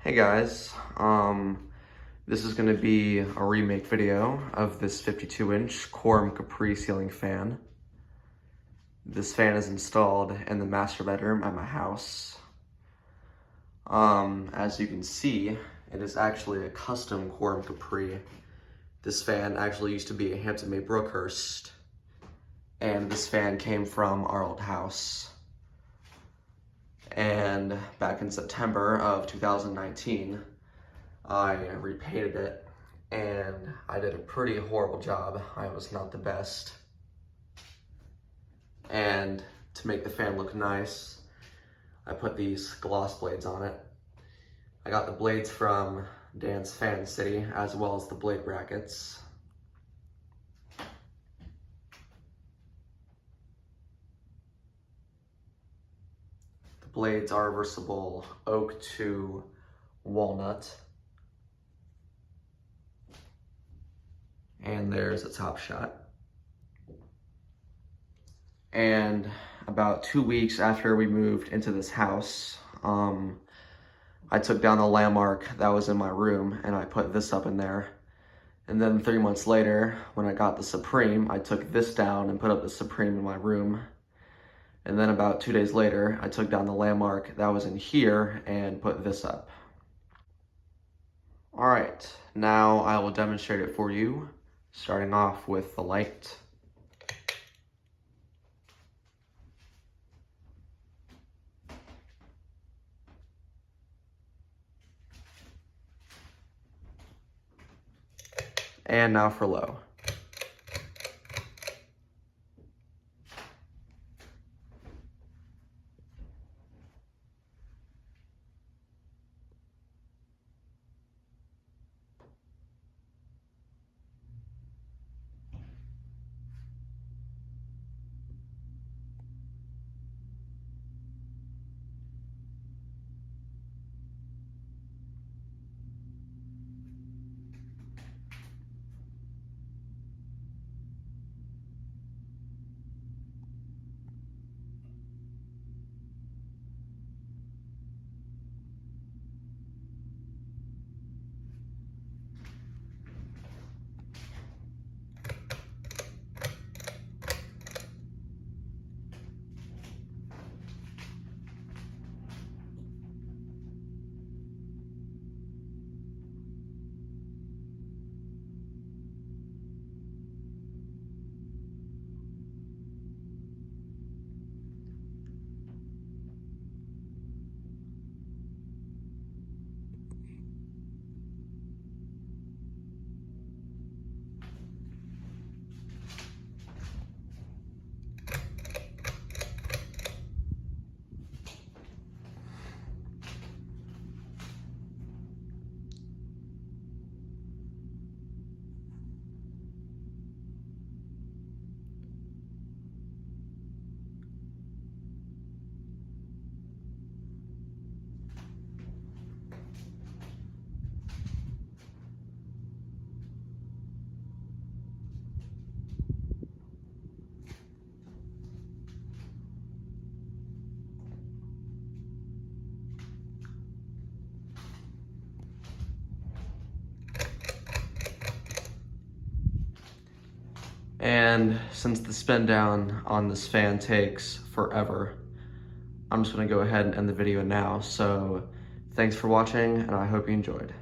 Hey guys, this is going to be a remake video of this 52-inch Quorum Capri ceiling fan. This fan is installed in the master bedroom at my house. As you can see, it is actually a custom Quorum Capri. This fan actually used to be a Hampton-made Brookhurst, and this fan came from our old house. And back in September of 2019, I repainted it, and I did a pretty horrible job. I was not the best. And to make the fan look nice, I put these gloss blades on it. I got the blades from Dan's Fan City, as well as the blade brackets. The blades are reversible oak to walnut. And there's a top shot. And about 2 weeks after we moved into this house, I took down the landmark that was in my room and I put this up in there. And then 3 months later, when I got the Supreme, I took this down and put up the Supreme in my room. And then about 2 days later, I took down the landmark that was in here and put this up. All right, now I will demonstrate it for you, starting off with the light. And now for low. And since the spin down on this fan takes forever, I'm just gonna go ahead and end the video now. So thanks for watching, and I hope you enjoyed.